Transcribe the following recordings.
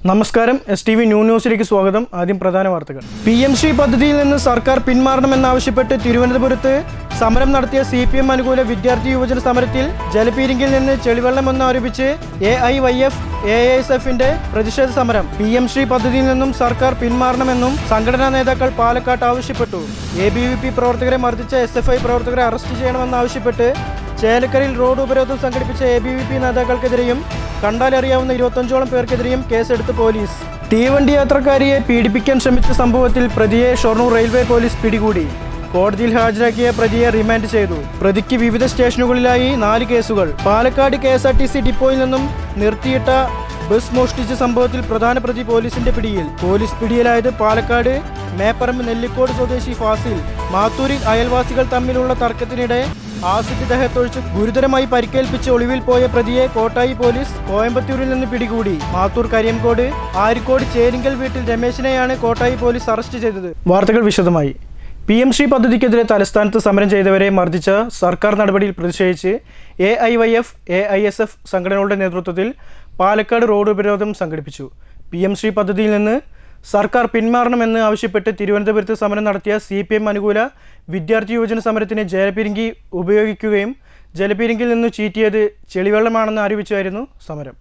നമസ്കാരം STV ന്യൂസിലേക്ക് സ്വാഗതം. ആദ്യം പ്രധാന വാർത്തകൾ. PMC പദ്ധതിയിൽ നിന്ന് സർക്കാർ പിന്മാറണമെന്നാവശ്യപ്പെട്ട് തിരുവനന്തപുരത്ത് സമരം നടത്തിയ CPM അനുകൂല വിദ്യാർത്ഥി യുവജന സമരത്തിൽ ജലപീരങ്കിൽ നിന്ന് ചെളിവെള്ളമെന്ന് ആരോപിച്ച് AIYF AISFന്റെ പ്രതിഷേധ സമരം. PMC പദ്ധതിയിൽ നിന്നും സർക്കാർ പിന്മാറണമെന്നും സംഘടനാ നേതാക്കൾ പാലക്കാട്ട് ആവശ്യപ്പെട്ടു. ABVP പ്രവർത്തകരെ മർദ്ദിച്ച SFI പ്രവർത്തകരെ അറസ്റ്റ് ചെയ്യണമെന്നാവശ്യപ്പെട്ട് ചേലക്കരയിൽ റോഡ് ഉപരോധം സംഘടിപ്പിച്ച ABVP നേതാക്കൾക്കെതിരെയും കണ്ടാലറിയാവുന്ന 25ഓളം പേർക്കെതിരെയും കേസെടുത്ത് പോലീസ്. തീവണ്ടി യാത്രക്കാരിയെ പീഡിപ്പിക്കാൻ ശ്രമിച്ച സംഭവത്തിൽ പ്രതിയെ ഷൊർണൂർ റെയിൽവേ പോലീസ് പിടികൂടി. കോടതിയിൽ ഹാജരാക്കിയ പ്രതിയെ റിമാൻഡ് ചെയ്തു. പ്രതിക്ക് വിവിധ സ്റ്റേഷനുകളിലായി 4 കേസുകൾ. പാലക്കാട് KSRTC ഡിപ്പോയിൽ നിന്നും നിർത്തിയിട്ട ബസ് മോഷ്ടിച്ച സംഭവത്തിൽ പ്രധാന പ്രതി പോലീസിന്റെ പിടിയിൽ. പോലീസ് പിടിയിലായത് പാലക്കാട് മേപ്പറമ്പ് നെല്ലിക്കോട് സ്വദേശി ഫാസിൽ. മാത്തൂരിൽ അയൽവാസികൾ തമ്മിലുള്ള തർക്കത്തിനിടെ ആസിഡ് ദഹത്തൊഴിച്ച് ഗുരുതരമായി പരിക്കേൽപ്പിച്ച് ഒളിവിൽ പോയ പ്രതിയെ കോട്ടായി പോലീസ് കോയമ്പത്തൂരിൽ നിന്ന് പിടികൂടി. മാത്തൂർ കരിയംകോട് ആരിക്കോട് ചേരിങ്കൽ വീട്ടിൽ രമേശിനെയാണ് കോട്ടായി പോലീസ് അറസ്റ്റ് ചെയ്തത്. വാർത്തകൾ വിശദമായി. PMC പദ്ധതിക്കെതിരെ തലസ്ഥാനത്ത് സമരം ചെയ്തവരെ മർദ്ദിച്ച സർക്കാർ നടപടിയിൽ പ്രതിഷേധിച്ച് AIYF AISF സംഘടനകളുടെ നേതൃത്വത്തിൽ പാലക്കാട് റോഡ് ഉപരോധം സംഘടിപ്പിച്ചു. PMC പദ്ധതിയിൽ നിന്ന് സർക്കാർ പിന്മാറണമെന്ന് ആവശ്യപ്പെട്ട് തിരുവനന്തപുരത്ത് സമരം നടത്തിയ CPM അനുകൂല വിദ്യാർത്ഥി യുവജന സമരത്തിന് ജലപീരങ്കി ഉപയോഗിക്കുകയും ജലപീരങ്കിൽ നിന്ന് ചീറ്റിയത് ചെളിവെള്ളമാണെന്ന് ആരോപിച്ചായിരുന്നു സമരം.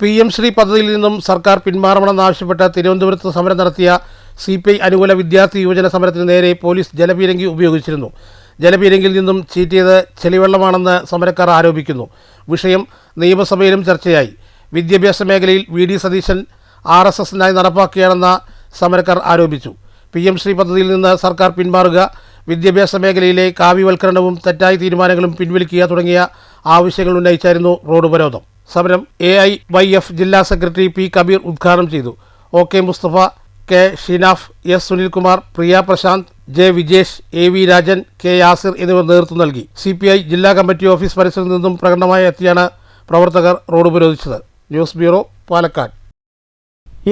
PMC പദ്ധതിയിൽ നിന്നും സർക്കാർ പിന്മാറണമെന്നാവശ്യപ്പെട്ട് തിരുവനന്തപുരത്ത് സമരം നടത്തിയ CPI അനുകൂല വിദ്യാർത്ഥി യുവജന സമരത്തിന് നേരെ പോലീസ് ജലപീരങ്കി ഉപയോഗിച്ചിരുന്നു. ജലപീരങ്കിൽ നിന്നും ചീറ്റിയത് ചെളിവെള്ളമാണെന്ന് സമരക്കാർ ആരോപിക്കുന്നു. വിഷയം നിയമസഭയിലും ചർച്ചയായി. വിദ്യാഭ്യാസ മേഖലയിൽ VD സതീശൻ RSSനായി നടപ്പാക്കുകയാണെന്ന സമരക്കാർ ആരോപിച്ചു. PMC പദ്ധതിയിൽ നിന്ന് സർക്കാർ പിന്മാറുക, വിദ്യാഭ്യാസ മേഖലയിലെ കാവ്യവൽക്കരണവും തെറ്റായ തീരുമാനങ്ങളും പിൻവലിക്കുക തുടങ്ങിയ ആവശ്യങ്ങൾ ഉന്നയിച്ചായിരുന്നു റോഡ് ഉപരോധം. സമരം AIYF ജില്ലാ സെക്രട്ടറി P കബീർ ഉദ്ഘാടനം ചെയ്തു. OK Mustafa, K Shinaf, S Sunilkumar, പ്രിയ Prashant, J Vijesh, AV Rajan, K Yasir എന്നിവർ നേതൃത്വം നൽകി. CPI ജില്ലാ കമ്മിറ്റി ഓഫീസ് പരിസരത്ത് നിന്നും പ്രകടനമായി എത്തിയാണ് പ്രവർത്തകർ റോഡ് ഉപരോധിച്ചത്. News bureau, Palakkad.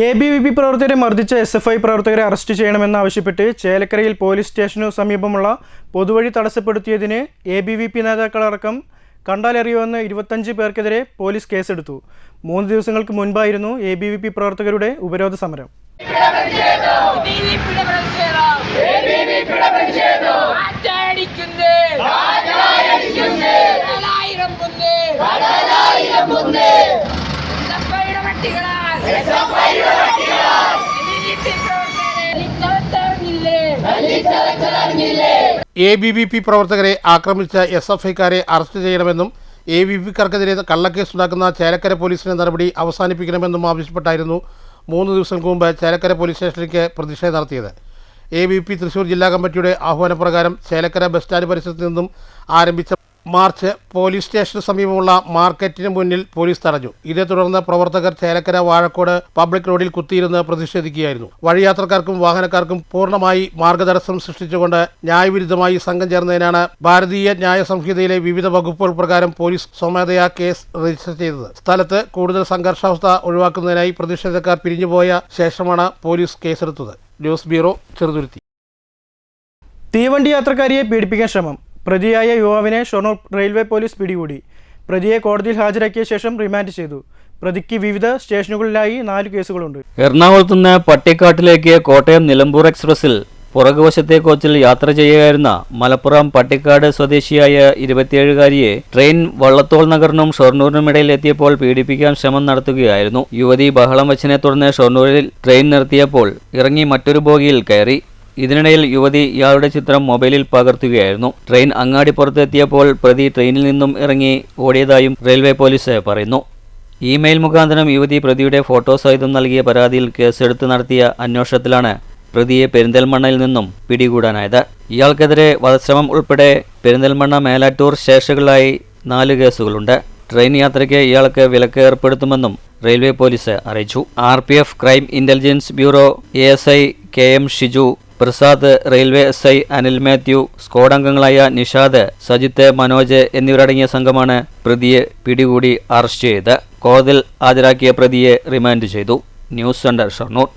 ABVP പ്രവർത്തകരെ മർദ്ദിച്ച SFI പ്രവർത്തകരെ അറസ്റ്റ് ചെയ്യണമെന്നാവശ്യപ്പെട്ട് ചേലക്കരയിൽ പോലീസ് സ്റ്റേഷനു സമീപമുള്ള പൊതുവഴി തടസ്സപ്പെടുത്തിയതിന് ABVP നേതാക്കളടക്കം കണ്ടാലറിയുമെന്ന് 25 പേർക്കെതിരെ പോലീസ് കേസെടുത്തു. 3 ദിവസങ്ങൾക്ക് മുൻപായിരുന്നു ABVP പ്രവർത്തകരുടെ ഉപരോധ സമരം. ABVP പ്രവർത്തകരെ ആക്രമിച്ച SFIക്കാരെ അറസ്റ്റ് ചെയ്യണമെന്നും ABVPക്കാർക്കെതിരെ കള്ളക്കേസുണ്ടാക്കുന്ന ചേലക്കര പോലീസിന്റെ നടപടി അവസാനിപ്പിക്കണമെന്നും ആവശ്യപ്പെട്ടായിരുന്നു 3 ദിവസങ്ങൾക്ക് മുമ്പ് ചേലക്കര പോലീസ് സ്റ്റേഷനിലേക്ക് പ്രതിഷേധം നടത്തിയത്. ABVP തൃശൂർ ജില്ലാ കമ്മിറ്റിയുടെ ആഹ്വാനപ്രകാരം ചേലക്കര ബസ് സ്റ്റാൻഡ് പരിസരത്ത് നിന്നും ആരംഭിച്ച മാർച്ച് പോലീസ് സ്റ്റേഷന് സമീപമുള്ള മാർക്കറ്റിന് മുന്നിൽ പോലീസ് തടഞ്ഞു. ഇതേ തുടർന്ന് പ്രവർത്തകർ ചേലക്കര വാഴക്കോട് പബ്ലിക് റോഡിൽ കുത്തിയിരുന്ന് പ്രതിഷേധിക്കുകയായിരുന്നു. വഴിയാത്രക്കാർക്കും വാഹനക്കാർക്കും പൂർണ്ണമായി മാർഗതടസ്സം സൃഷ്ടിച്ചുകൊണ്ട് ന്യായവിരുദ്ധമായി സംഘം ചേർന്നതിനാണ് ഭാരതീയ ന്യായ സംഹിതയിലെ വിവിധ വകുപ്പുകൾ പ്രകാരം പോലീസ് സ്വമേധയാ കേസ് രജിസ്റ്റർ ചെയ്തത്. സ്ഥലത്ത് കൂടുതൽ സംഘർഷാവസ്ഥ ഒഴിവാക്കുന്നതിനായി പ്രതിഷേധക്കാർ പിരിഞ്ഞുപോയ ശേഷമാണ് പോലീസ് കേസെടുത്തത്. News bureau, Cheruthuruthy. തീവണ്ടി യാത്രക്കാരിയെ പീഡിപ്പിക്കാൻ ശ്രമം. പ്രതിയായ യുവാവിനെ ഷൊർണൂർ റെയിൽവേ പോലീസ് പിടികൂടി. പ്രതിയെ കോടതിയിൽ ഹാജരാക്കിയ ശേഷം റിമാൻഡ് ചെയ്തു. പ്രതിക്ക് വിവിധ സ്റ്റേഷനുകളിലായി 4 കേസുകളുണ്ട്. എറണാകുളത്ത് നിന്ന് പട്ടിക്കാട്ടിലേക്ക് കോട്ടയം നിലമ്പൂർ എക്സ്പ്രസിൽ പുറകുവശത്തെ കോച്ചിൽ യാത്ര ചെയ്യുകയായിരുന്ന മലപ്പുറം പട്ടിക്കാട് സ്വദേശിയായ 27-കാരിയെ ട്രെയിൻ വള്ളത്തോൾ നഗറിനും ഷൊർണൂരിനുമിടയിൽ എത്തിയപ്പോൾ പീഡിപ്പിക്കാൻ ശ്രമം നടത്തുകയായിരുന്നു. യുവതി ബഹളം വച്ചതിനെ തുടർന്ന് ഷൊർണൂരിൽ ട്രെയിൻ നിർത്തിയപ്പോൾ ഇറങ്ങി മറ്റൊരു ബോഗിയിൽ കയറി. ഇതിനിടയിൽ യുവതി ഇയാളുടെ ചിത്രം മൊബൈലിൽ പകർത്തുകയായിരുന്നു. ട്രെയിൻ അങ്ങാടിപ്പുറത്ത് എത്തിയപ്പോൾ പ്രതി ട്രെയിനിൽ നിന്നും ഇറങ്ങി ഓടിയതായും റെയിൽവേ പോലീസ് പറയുന്നു. ഇമെയിൽ മുഖാന്തരം യുവതി പ്രതിയുടെ ഫോട്ടോ സഹിതം നൽകിയ പരാതിയിൽ കേസെടുത്ത് നടത്തിയ അന്വേഷണത്തിലാണ് പ്രതിയെ പെരിന്തൽമണ്ണയിൽ നിന്നും പിടികൂടാനായത്. ഇയാൾക്കെതിരെ വധശ്രമം ഉൾപ്പെടെ പെരിന്തൽമണ്ണ, മേലാറ്റൂർ സ്റ്റേഷനുകളിലായി 4 കേസുകളുണ്ട്. ട്രെയിൻ യാത്രയ്ക്ക് ഇയാൾക്ക് വിലക്ക് ഏർപ്പെടുത്തുമെന്നും റെയിൽവേ പോലീസ് അറിയിച്ചു. RPF crime intelligence bureau ASI KM Shiju Prasad, railway SI Anil Mathew, squad അംഗങ്ങളായ നിഷാദ്, സജിത്ത്, മനോജ് എന്നിവരടങ്ങിയ സംഘമാണ് പ്രതിയെ പിടികൂടി അറസ്റ്റ് ചെയ്ത് കോടതിയിൽ ഹാജരാക്കിയ പ്രതിയെ റിമാൻഡ് ചെയ്തു. News centre, Shoranur.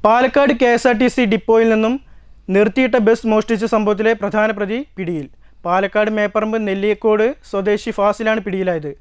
Palakkad KSRTC ഡിപ്പോയിൽ നിന്നും നിർത്തിയിട്ട ബസ് മോഷ്ടിച്ച സംഭവത്തിലെ പ്രധാന പ്രതി പിടിയിൽ. പാലക്കാട് മേപ്പറമ്പ് നെല്ലിയക്കോട് സ്വദേശി ഫാസിലാണ് പിടിയിലായത്.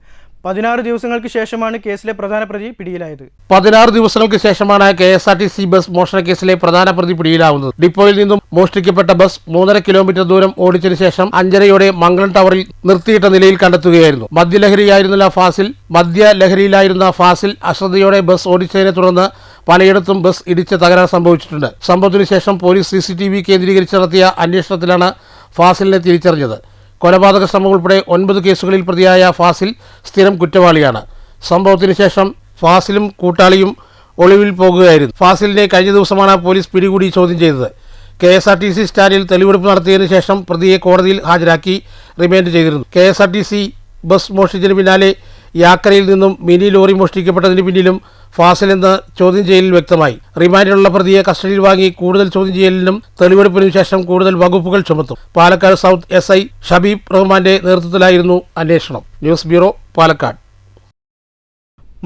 16 ദിവസങ്ങൾക്ക് ശേഷമാണ് കേസിലെ പ്രധാന പ്രതി പിടിയിലായത്. 16 ദിവസങ്ങൾക്ക് ശേഷമാണ് KSRTC ബസ് മോഷണ കേസിലെ പ്രധാന പ്രതി പിടിയിലാവുന്നത്. ഡിപ്പോയിൽ നിന്നും മോഷ്ടിക്കപ്പെട്ട ബസ് 3.5 കിലോമീറ്റർ ദൂരം ഓടിച്ചതിനു ശേഷം 5:30 മംഗളം ടവറിൽ നിർത്തിയിട്ട നിലയിൽ കണ്ടെത്തുകയായിരുന്നു. മദ്യലഹരിയിലായിരുന്ന ഫാസിൽ അശ്രദ്ധയോടെ ബസ് ഓടിച്ചതിനെ തുടർന്ന് പലയിടത്തും ബസ് ഇടിച്ച് തകരാർ സംഭവിച്ചിട്ടുണ്ട്. സംഭവത്തിനു ശേഷം പോലീസ് CCTV കേന്ദ്രീകരിച്ച് നടത്തിയ അന്വേഷണത്തിലാണ് ഫാസിലിനെ തിരിച്ചറിഞ്ഞത്. കൊലപാതക ശ്രമം ഉൾപ്പെടെ 9 കേസുകളിൽ പ്രതിയായ ഫാസിൽ സ്ഥിരം കുറ്റവാളിയാണ്. സംഭവത്തിന് ശേഷം ഫാസിലും കൂട്ടാളിയും ഒളിവിൽ പോകുകയായിരുന്നു. ഫാസിലിനെ കഴിഞ്ഞ ദിവസമാണ് പോലീസ് പിടികൂടി ചോദ്യം ചെയ്തത്. KSRTC സ്റ്റാൻഡിൽ തെളിവെടുപ്പ് നടത്തിയതിനു ശേഷം പ്രതിയെ കോടതിയിൽ ഹാജരാക്കി റിമാൻഡ് ചെയ്തിരുന്നു. KSRTC ബസ് മോഷ്ടിച്ചതിന് പിന്നാലെ യാക്കരയിൽ നിന്നും മിനി ലോറി മോഷ്ടിക്കപ്പെട്ടതിന് പിന്നിലും ഫാസിൽ എന്ന് ചോദ്യം ചെയ്യലിൽ വ്യക്തമായി. റിമാൻഡിലുള്ള പ്രതിയെ കസ്റ്റഡിയിൽ വാങ്ങി കൂടുതൽ ചോദ്യം ചെയ്യലിനും തെളിവെടുപ്പിനും ശേഷം കൂടുതൽ വകുപ്പുകൾ ചുമത്തും. പാലക്കാട് സൗത്ത് SI ഷബീബ് റഹ്മാന്റെ നേതൃത്വത്തിലായിരുന്നു അന്വേഷണം. News bureau, Palakkad.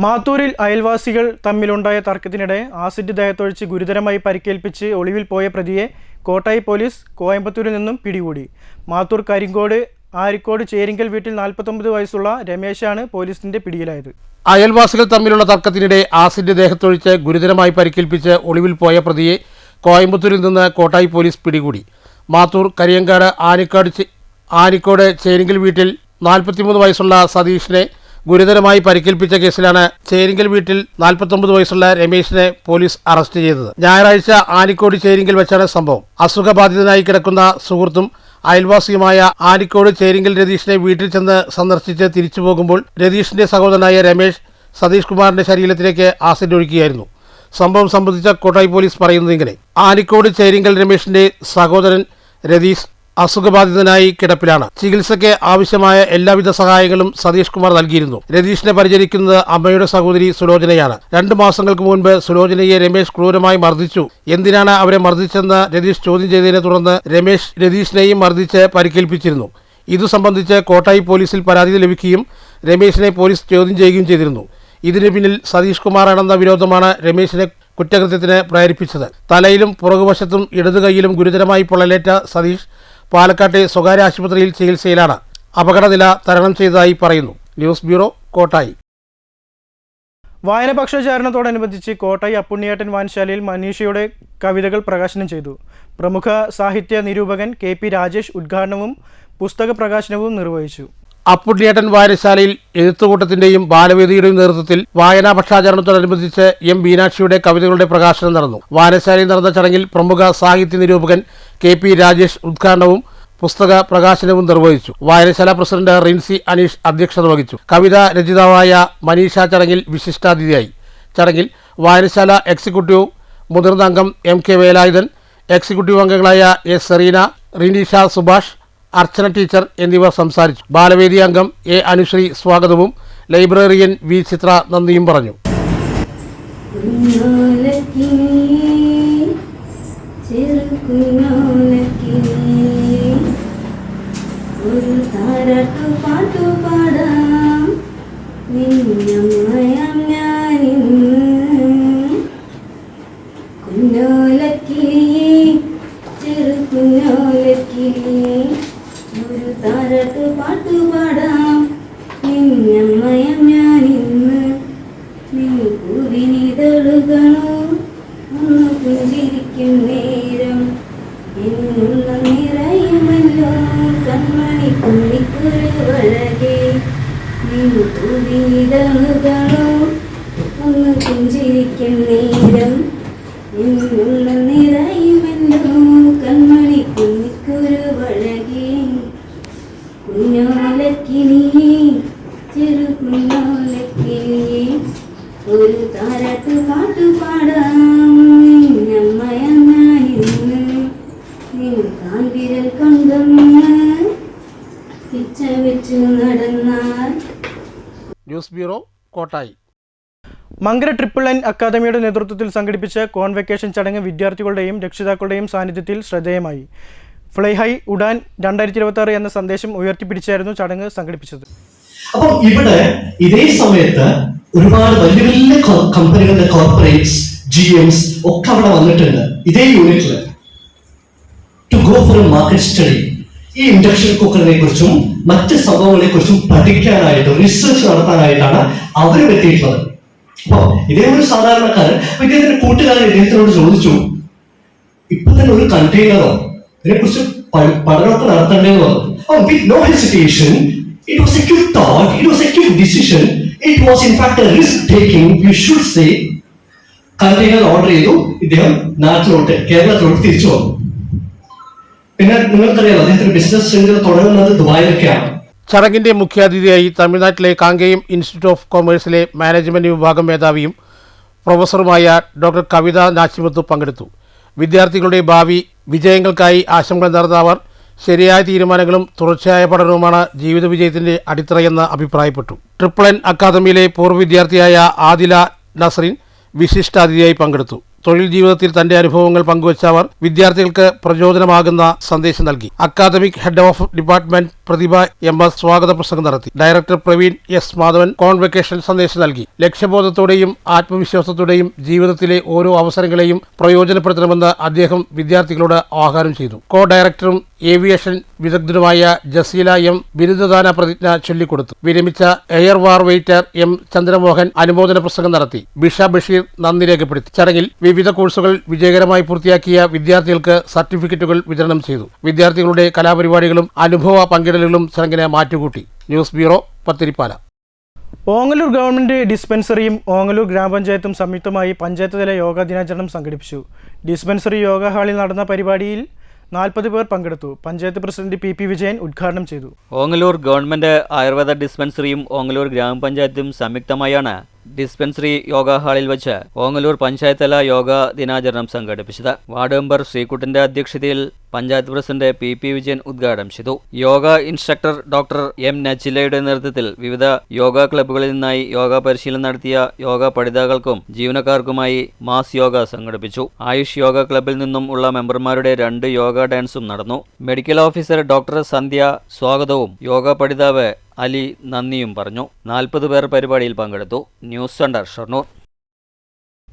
മാത്തൂരിൽ അയൽവാസികൾ തമ്മിലുണ്ടായ തർക്കത്തിനിടെ ആസിഡ് ദേഹത്തൊഴിച്ച് ഗുരുതരമായി പരിക്കേൽപ്പിച്ച് ഒളിവിൽ പോയ പ്രതിയെ കോട്ടായി പോലീസ് കോയമ്പത്തൂരിൽ നിന്നും പിടികൂടി. മാത്തൂർ കരിങ്കോട് ആരിക്കോട് ചേരിങ്കൽ വീട്ടിൽ 49 വയസ്സുള്ള രമേശാണ് പോലീസിന്റെ പിടിയിലായത്. അയൽവാസികൾ തമ്മിലുള്ള തർക്കത്തിനിടെ ആസിഡ് ദേഹത്തൊഴിച്ച് ഗുരുതരമായി പരിക്കേൽപ്പിച്ച് ഒളിവിൽ പോയ പ്രതിയെ കോയമ്പത്തൂരിൽ നിന്ന് കോട്ടായി പോലീസ് പിടികൂടി. മാത്തൂർ കരിയങ്കാട് ആനിക്കോട് ചേരിങ്കൽ വീട്ടിൽ 43 വയസ്സുള്ള സതീഷിനെ ഗുരുതരമായി പരിക്കേൽപ്പിച്ച കേസിലാണ് ചേരിങ്കൽ വീട്ടിൽ 49 വയസ്സുള്ള രമേശിനെ പോലീസ് അറസ്റ്റ് ചെയ്തത്. ഞായറാഴ്ച ആനിക്കോട് ചേരിങ്കൽ വെച്ചാണ് സംഭവം. അസുഖബാധിതനായി കിടക്കുന്ന സുഹൃത്തും അയൽവാസിയുമായ ആനിക്കോട് ചേരിങ്കൽ രതീഷിനെ വീട്ടിൽ ചെന്ന് സന്ദർശിച്ച് തിരിച്ചു പോകുമ്പോൾ രതീഷിന്റെ സഹോദരനായ രമേശ് സതീഷ് കുമാറിന്റെ ശരീരത്തിലേക്ക് ആസിഡ് ഒഴിക്കുകയായിരുന്നു. സംഭവം സംബന്ധിച്ച കോട്ടായി പോലീസ് പറയുന്നത് ഇങ്ങനെ: ആനിക്കോട് ചേരിങ്കൽ രമേശിന്റെ സഹോദരൻ രതീഷ് അസുഖബാധിതനായി കിടപ്പിലാണ്. ചികിത്സയ്ക്ക് ആവശ്യമായ എല്ലാവിധ സഹായങ്ങളും സതീഷ് കുമാർ നൽകിയിരുന്നു. രതീഷിനെ പരിചരിക്കുന്നത് അമ്മയുടെ സഹോദരി സുലോചനയാണ്. 2 മാസങ്ങൾക്ക് മുൻപ് സുലോചനയെ രമേശ് ക്രൂരമായി മർദ്ദിച്ചു. എന്തിനാണ് അവരെ മർദ്ദിച്ചെന്ന് രതീഷ് ചോദ്യം ചെയ്തതിനെ തുടർന്ന് രമേശ് രതീഷിനെയും മർദ്ദിച്ച് പരിക്കേൽപ്പിച്ചിരുന്നു. ഇതു സംബന്ധിച്ച് കോട്ടായി പോലീസിൽ പരാതി ലഭിക്കുകയും രമേശിനെ പോലീസ് ചോദ്യം ചെയ്യുകയും ചെയ്തിരുന്നു. ഇതിന് പിന്നിൽ സതീഷ് കുമാറാണെന്ന വിരോധമാണ് രമേശിനെ കുറ്റകൃത്യത്തിന് പ്രേരിപ്പിച്ചത്. തലയിലും പുറകുവശത്തും ഇടതുകൈയിലും ഗുരുതരമായി പൊള്ളലേറ്റ സതീഷ് പാലക്കാട്ടെ സ്വകാര്യ ആശുപത്രിയിൽ ചികിത്സയിലാണ്. അപകടനില തരണം ചെയ്തതായി പറയുന്നു. News bureau, Kottayi. വായനപക്ഷാചരണത്തോടനുബന്ധിച്ച് കോട്ടായി അപ്പുണ്ണിയേട്ടൻ വായനശാലയിൽ മനീഷയുടെ കവിതകൾ പ്രകാശനം ചെയ്തു. പ്രമുഖ സാഹിത്യ നിരൂപകൻ KP രാജേഷ് ഉദ്ഘാടനവും പുസ്തക പ്രകാശനവും നിർവഹിച്ചു. അപ്പുണ്ണിയേട്ടൻ വായനശാലയിൽ എഴുത്തുകൂട്ടത്തിന്റെയും ബാലവേദിയുടെയും നേതൃത്വത്തിൽ വായനാ പക്ഷാചരണത്തോടനുബന്ധിച്ച് M മീനാക്ഷിയുടെ കവിതകളുടെ പ്രകാശനം നടന്നു. വായനശാലയിൽ നടന്ന ചടങ്ങിൽ പ്രമുഖ സാഹിത്യ നിരൂപകൻ KP രാജേഷ് ഉദ്ഘാടനവും പുസ്തക പ്രകാശനവും നിർവഹിച്ചു. വായനശാല പ്രസിഡന്റ് റിൻസി അനീഷ് അധ്യക്ഷത വഹിച്ചു. കവിതാ രചയിതാവായ മനീഷ ചടങ്ങിൽ വിശിഷ്ടാതിഥിയായി. ചടങ്ങിൽ വായനശാല എക്സിക്യൂട്ടീവ് മുതിർന്ന അംഗം MK വേലായുധൻ, എക്സിക്യൂട്ടീവ് അംഗങ്ങളായ S സെറീന, റിനീഷ സുഭാഷ്, അർച്ചന ടീച്ചർ എന്നിവർ സംസാരിച്ചു. ബാലവേദി അംഗം A അനുശ്രീ സ്വാഗതവും ലൈബ്രറിയൻ V ചിത്ര നന്ദിയും പറഞ്ഞു. News bureau, Kottayi. Mankara triple അക്കാദമിയുടെ നേതൃത്വത്തിൽ സംഘടിപ്പിച്ച കോൺവെക്കേഷൻ ചടങ്ങ് വിദ്യാർത്ഥികളുടെയും രക്ഷിതാക്കളുടെയും സാന്നിധ്യത്തിൽ ശ്രദ്ധേയമായി. ഫ്ലൈ ഹൈ ഉഡാൻ 2026 എന്ന സന്ദേശം ഉയർത്തിപ്പിടിച്ചായിരുന്നു ചടങ്ങ് സംഘടിപ്പിച്ചത്. അപ്പോൾ ഇവിടെ ഇതേ സമയത്ത് ഒരുപാട് വലിയ വലിയ കമ്പനികളുടെ കോർപ്പറേറ്റ്സ്, GMs ഒക്കെ അവിടെ വന്നിട്ടുണ്ട് ഇതേ യൂണിറ്റിൽ to go for a market study. ഈ ഇൻഡക്ഷൻ കുക്കറിനെ കുറിച്ചും മറ്റ് സംഭവങ്ങളെ കുറിച്ചും പഠിക്കാനായിട്ട് റിസർച്ച് നടത്താനായിട്ടാണ് അവർ എത്തിയിട്ടുള്ളത്. അപ്പൊ ഇതേ ഒരു സാധാരണക്കാരൻ ഇദ്ദേഹത്തിന്റെ കൂട്ടുകാരൻ ഇദ്ദേഹത്തിനോട് ചോദിച്ചു, ഇപ്പൊ തന്നെ ഒരു കണ്ടെയ്നറോ ഇതിനെക്കുറിച്ച് പഠനമൊക്കെ നടത്തേണ്ടതെന്ന് പറഞ്ഞു. With no hesitation, it was a quick thought, it was a quick decision, it was in fact a risk taking, you should say. Container order ചെയ്തു, ഇദ്ദേഹം നാട്ടിലോട്ട് കേരളത്തിലോട്ട് തിരിച്ചു വന്നു. പിന്നെ നിങ്ങൾക്കറിയാലോ അദ്ദേഹത്തിന്റെ ബിസിനസ് ശൃംഖല തുടങ്ങുന്നത് ദുബായിലൊക്കെയാണ്. ചടങ്ങിന്റെ മുഖ്യാതിഥിയായി തമിഴ്നാട്ടിലെ കാങ്കയം ഇൻസ്റ്റിറ്റ്യൂട്ട് ഓഫ് കൊമേഴ്സിലെ മാനേജ്മെന്റ് വിഭാഗം മേധാവിയും പ്രൊഫസറുമായ ഡോക്ടർ കവിത നാച്ചിമുത്തു പങ്കെടുത്തു. വിദ്യാർത്ഥികളുടെ ഭാവി വിജയങ്ങൾക്കായി ആശംസകൾ നേർന്ന അവർ ശരിയായ തീരുമാനങ്ങളും തുടർച്ചയായ പഠനവുമാണ് ജീവിത വിജയത്തിന്റെ അടിത്തറയെന്ന് അഭിപ്രായപ്പെട്ടു. ട്രിപ്പിൾ-N അക്കാദമിയിലെ പൂർവ്വ വിദ്യാർത്ഥിയായ ആദില നസ്രീൻ വിശിഷ്ടാതിഥിയായി പങ്കെടുത്തു. തൊഴിൽ ജീവിതത്തിൽ തന്റെ അനുഭവങ്ങൾ പങ്കുവച്ച അവർ വിദ്യാർത്ഥികൾക്ക് പ്രചോദനമാകുന്ന സന്ദേശം നൽകി. Academic head of department Prathibha MS സ്വാഗത പ്രസംഗം നടത്തി. Director Praveen S Madhavan convocation സന്ദേശം നൽകി. ലക്ഷ്യബോധത്തോടെയും ആത്മവിശ്വാസത്തോടെയും ജീവിതത്തിലെ ഓരോ അവസരങ്ങളെയും പ്രയോജനപ്പെടുത്തണമെന്ന് അദ്ദേഹം വിദ്യാർത്ഥികളോട് ആഹ്വാനം ചെയ്തു. കോ ഡയറക്ടറും ഏവിയേഷൻ വിദഗ്ധനുമായ ജസീല M ബിരുദദാന പ്രതിജ്ഞ ചൊല്ലിക്കൊടുത്തു. വിരമിച്ച എയർ വാർ വെയ്റ്റർ M ചന്ദ്രമോഹൻ അനുമോദന പ്രസംഗം നടത്തി. ബിഷ ബഷീർ നന്ദി രേഖപ്പെടുത്തി. ചടങ്ങിൽ വിവിധ കോഴ്സുകൾ വിജയകരമായി പൂർത്തിയാക്കിയ വിദ്യാർത്ഥികൾക്ക് സർട്ടിഫിക്കറ്റുകൾ വിതരണം ചെയ്തു. വിദ്യാർത്ഥികളുടെ കലാപരിപാടികളും അനുഭവ പങ്കിടലുകളും ചടങ്ങിനെ മാറ്റുകൂട്ടി. News bureau, Pathirippala. Ongallur government ഡിസ്പെൻസറിയും ഓങ്ങല്ലൂർ ഗ്രാമപഞ്ചായത്തും സംയുക്തമായി പഞ്ചായത്ത് തല യോഗാ ദിനാചരണം സംഘടിപ്പിച്ചു. ഡിസ്പെൻസറി യോഗ ഹാളിൽ നടന്ന പരിപാടിയിൽ 40 പേർ പങ്കെടുത്തു. പഞ്ചായത്ത് പ്രസിഡന്റ് PP വിജയൻ ഉദ്ഘാടനം ചെയ്തു. ഓങ്ങല്ലൂർ ഗവൺമെന്റ് ആയുർവേദ ഡിസ്പെൻസറിയും ഓങ്ങല്ലൂർ ഗ്രാമപഞ്ചായത്തും സംയുക്തമായാണ് ഡിസ്പെൻസറി യോഗ ഹാളിൽ വെച്ച് ഓങ്ങല്ലൂർ പഞ്ചായത്ത് തല യോഗ ദിനാചരണം സംഘടിപ്പിച്ചത്. വാർഡ് മെമ്പർ ശ്രീകുട്ടന്റെ അധ്യക്ഷതയിൽ പഞ്ചായത്ത് പ്രസിഡന്റ് PP വിജയൻ ഉദ്ഘാടനം ചെയ്തു. യോഗ ഇൻസ്ട്രക്ടർ ഡോക്ടർ M നച്ചിലയുടെ നേതൃത്വത്തിൽ വിവിധ യോഗ ക്ലബ്ബുകളിൽ നിന്നായി യോഗ പരിശീലനം നടത്തിയ യോഗ പഠിതാക്കൾക്കും ജീവനക്കാർക്കുമായി മാസ് യോഗ സംഘടിപ്പിച്ചു. ആയുഷ് യോഗ ക്ലബ്ബിൽ നിന്നും ഉള്ള മെമ്പർമാരുടെ 2 യോഗ ഡാൻസും നടന്നു. മെഡിക്കൽ ഓഫീസർ ഡോക്ടർ സന്ധ്യ സ്വാഗതവും യോഗ പഠിതാവ് അലി നന്ദിയും പറഞ്ഞു. 40 പേർ പരിപാടിയിൽ പങ്കെടുത്തു. News centre, Shoranur.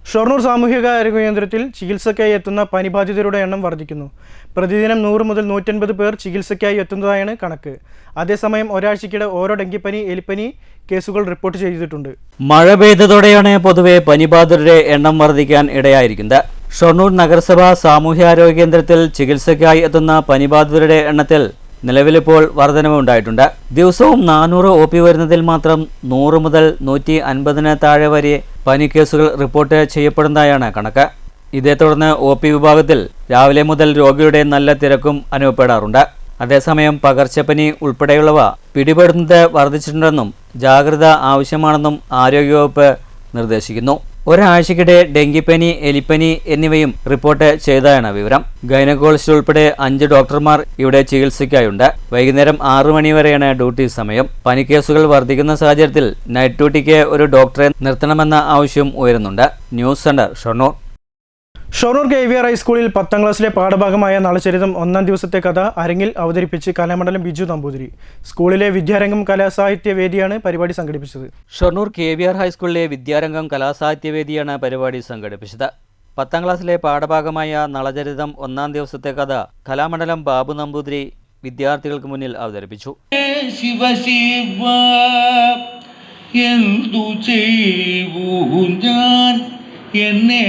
ഷൊർണൂർ സാമൂഹികാരോഗ്യ കേന്ദ്രത്തിൽ ചികിത്സയ്ക്കായി എത്തുന്ന പനിബാധിതരുടെ എണ്ണം വർദ്ധിക്കുന്നു. പ്രതിദിനം 100 മുതൽ 150 പേർ ചികിത്സയ്ക്കായി എത്തുന്നതായാണ് കണക്ക്. അതേസമയം ഒരാഴ്ചയ്ക്കിടെ ഓരോ ഡെങ്കിപ്പനി, എലിപ്പനി കേസുകൾ റിപ്പോർട്ട് ചെയ്തിട്ടുണ്ട്. മഴ പെയ്തതോടെയാണ് പൊതുവെ പനിബാധിതരുടെ എണ്ണം വർദ്ധിക്കാൻ ഇടയായിരിക്കുന്നത്. ഷൊർണൂർ നഗരസഭ സാമൂഹ്യാരോഗ്യ കേന്ദ്രത്തിൽ ചികിത്സയ്ക്കായി എത്തുന്ന പനിബാധിതരുടെ എണ്ണത്തിൽ നിലവിലിപ്പോൾ വർധനവ് ഉണ്ടായിട്ടുണ്ട്. ദിവസവും 400 OP വരുന്നതിൽ മാത്രം 100 മുതൽ 150 താഴെ വരെ പനി കേസുകൾ റിപ്പോർട്ട് ചെയ്യപ്പെടുന്നതായാണ് കണക്ക്. ഇതേ തുടർന്ന് OP വിഭാഗത്തിൽ രാവിലെ മുതൽ രോഗിയുടെ നല്ല തിരക്കും അനുഭവപ്പെടാറുണ്ട്. അതേസമയം പകർച്ചപ്പനി ഉൾപ്പെടെയുള്ളവ പിടിപെടുന്നത് വർദ്ധിച്ചിട്ടുണ്ടെന്നും ജാഗ്രത ആവശ്യമാണെന്നും ആരോഗ്യവകുപ്പ് നിർദ്ദേശിക്കുന്നു. ഒരാഴ്ചക്കിടെ ഡെങ്കിപ്പനി, എലിപ്പനി എന്നിവയും റിപ്പോർട്ട് ചെയ്തതാണ് വിവരം. ഗൈനക്കോളജിസ്റ്റ് ഉൾപ്പെടെ 5 ഡോക്ടർമാർ ഇവിടെ ചികിത്സയ്ക്കായുണ്ട്. വൈകുന്നേരം 6 മണി വരെയാണ് ഡ്യൂട്ടി സമയം. പനിക്കേസുകൾ വർദ്ധിക്കുന്ന സാഹചര്യത്തിൽ നൈറ്റ് ഡ്യൂട്ടിക്ക് ഒരു ഡോക്ടറെ നിർത്തണമെന്ന ആവശ്യം ഉയരുന്നുണ്ട്. News centre, Shoranur. Shoranur KVR ഹൈസ്കൂളിൽ 10ാം ക്ലാസ്സിലെ പാഠഭാഗമായ നളചരിതം 1ാം ദിവസത്തെ കഥ അരങ്ങിൽ അവതരിപ്പിച്ച് കലാമണ്ഡലം ബിജു നമ്പൂതിരി. സ്കൂളിലെ വിദ്യാരംഗം കലാസാഹിത്യ വേദിയാണ് പരിപാടി സംഘടിപ്പിച്ചത്. ഷൊർണൂർ KVR ഹൈസ്കൂളിലെ വിദ്യാരംഗം കലാസാഹിത്യ വേദിയാണ് പരിപാടി സംഘടിപ്പിച്ചത്. 10ാം ക്ലാസ്സിലെ പാഠഭാഗമായ നളചരിതം 1ാം ദിവസത്തെ കഥ കലാമണ്ഡലം ബാബു നമ്പൂതിരി വിദ്യാർത്ഥികൾക്ക് മുന്നിൽ അവതരിപ്പിച്ചു. എന്നെ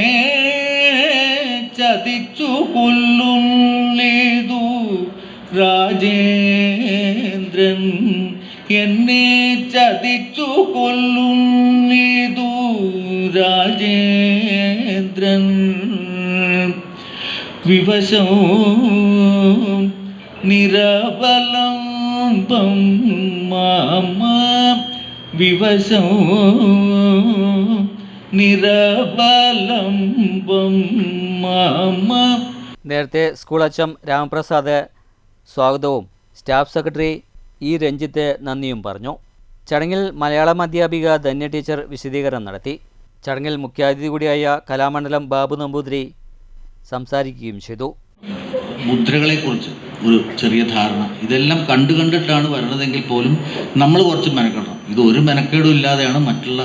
ചതിച്ചു കൊല്ലുന്നേതു രാജേന്ദ്രൻ, എന്നെ ചതിച്ചു കൊല്ലുന്നേതു രാജേന്ദ്രൻ, വിവശം നിരവലംബം മാമ, വിവശം നിരവലംബം മാമ. നേരത്തെ സ്കൂൾ അച്ഛൻ രാമപ്രസാദ് സ്വാഗതവും സ്റ്റാഫ് സെക്രട്ടറി E രഞ്ജിത്ത് നന്ദിയും പറഞ്ഞു. ചടങ്ങിൽ മലയാളം അധ്യാപിക ധന്യ ടീച്ചർ വിശദീകരണം നടത്തി. ചടങ്ങിൽ മുഖ്യാതിഥി കൂടിയായ കലാമണ്ഡലം ബാബു നമ്പൂതിരി സംസാരിക്കുകയും ചെയ്തു. മുദ്രകളെക്കുറിച്ച് ഒരു ചെറിയ ധാരണ, ഇതെല്ലാം കണ്ടിട്ടാണ് വരണതെങ്കിൽ പോലും നമ്മൾ കുറച്ച് മെനക്കെടണം. ഇത് ഒരു മെനക്കേടും ഇല്ലാതെയാണ് മറ്റുള്ള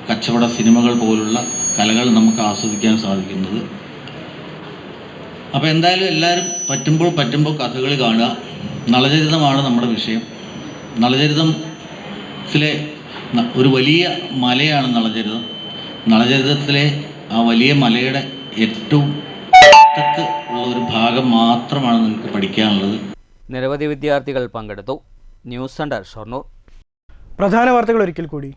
കച്ചവട സിനിമകൾ പോലുള്ള കലകൾ നമുക്ക് ആസ്വദിക്കാൻ സാധിക്കുന്നത്. അപ്പോൾ എന്തായാലും എല്ലാവരും പറ്റുമ്പോൾ കഥകളി കാണുക. നളചരിതമാണ് നമ്മുടെ വിഷയം. നളചരിതത്തിലെ ഒരു വലിയ മലയാണ് നളചരിതം. നളചരിതത്തിലെ ആ വലിയ മലയുടെ ഏറ്റവും അറ്റത്ത് ഉള്ള ഒരു ഭാഗം മാത്രമാണ് നിങ്ങൾക്ക് പഠിക്കാനുള്ളത്. നിരവധി വിദ്യാർത്ഥികൾ പങ്കെടുത്തു. News centre Shoranur. പ്രധാന വാർത്തകൾ ഒരിക്കൽ കൂടി.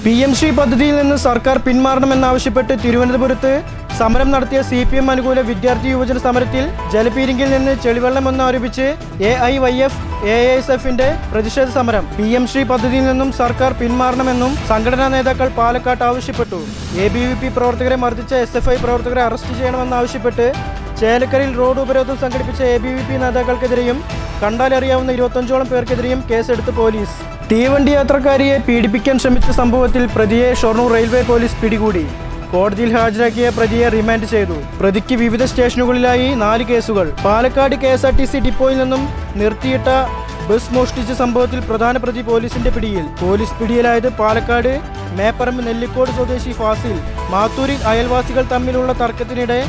PMC പദ്ധതിയിൽ നിന്ന് സർക്കാർ പിന്മാറണമെന്നാവശ്യപ്പെട്ട് തിരുവനന്തപുരത്ത് സമരം നടത്തിയ CPM അനുകൂല വിദ്യാർത്ഥി യുവജന സമരത്തിൽ ജലപീരിങ്കിൽ നിന്ന് ചെളിവെള്ളമെന്ന് ആരോപിച്ച് AIYF AISFന്റെ പ്രതിഷേധ സമരം. PMC പദ്ധതിയിൽ നിന്നും സർക്കാർ പിന്മാറണമെന്നും സംഘടനാ നേതാക്കൾ പാലക്കാട്ട് ആവശ്യപ്പെട്ടു. ABVP പ്രവർത്തകരെ മർദ്ദിച്ച SFI പ്രവർത്തകരെ അറസ്റ്റ് ചെയ്യണമെന്നാവശ്യപ്പെട്ട് ചേലക്കരയിൽ റോഡ് ഉപരോധം സംഘടിപ്പിച്ച ABVP നേതാക്കൾക്കെതിരെയും കണ്ടാലറിയാവുന്ന 25ഓളം പേർക്കെതിരെയും കേസെടുത്ത് പോലീസ്. തീവണ്ടി യാത്രക്കാരിയെ പീഡിപ്പിക്കാൻ ശ്രമിച്ച സംഭവത്തിൽ പ്രതിയെ ഷൊർണൂർ റെയിൽവേ പോലീസ് പിടികൂടി. കോടതിയിൽ ഹാജരാക്കിയ പ്രതിയെ റിമാൻഡ് ചെയ്തു. പ്രതിക്ക് വിവിധ സ്റ്റേഷനുകളിലായി 4 കേസുകൾ. പാലക്കാട് KSRTC ഡിപ്പോയിൽ നിന്നും നിർത്തിയിട്ട ബസ് മോഷ്ടിച്ച സംഭവത്തിൽ പ്രധാന പ്രതി പോലീസിന്റെ പിടിയിൽ. പോലീസ് പിടിയിലായത് പാലക്കാട് മേപ്പറമ്പ് നെല്ലിക്കോട് സ്വദേശി ഫാസിൽ. മാത്തൂരിൽ അയൽവാസികൾ തമ്മിലുള്ള തർക്കത്തിനിടെ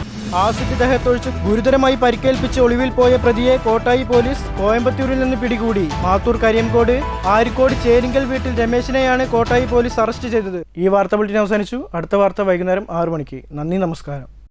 ആസിഡ് ദേഹത്തൊഴിച്ച് ഗുരുതരമായി പരിക്കേൽപ്പിച്ച് ഒളിവിൽ പോയ പ്രതിയെ കോട്ടായി പോലീസ് കോയമ്പത്തൂരിൽ നിന്ന് പിടികൂടി. മാത്തൂർ കരിയംകോട് ആരിക്കോട് ചേരിങ്കൽ വീട്ടിൽ രമേശിനെയാണ് കോട്ടായി പോലീസ് അറസ്റ്റ് ചെയ്തത്. ഈ വാർത്താ ബുള്ളറ്റിൻ അവസാനിച്ചു. അടുത്ത വാർത്ത വൈകുന്നേരം 6 മണിക്ക്. നന്ദി, നമസ്കാരം.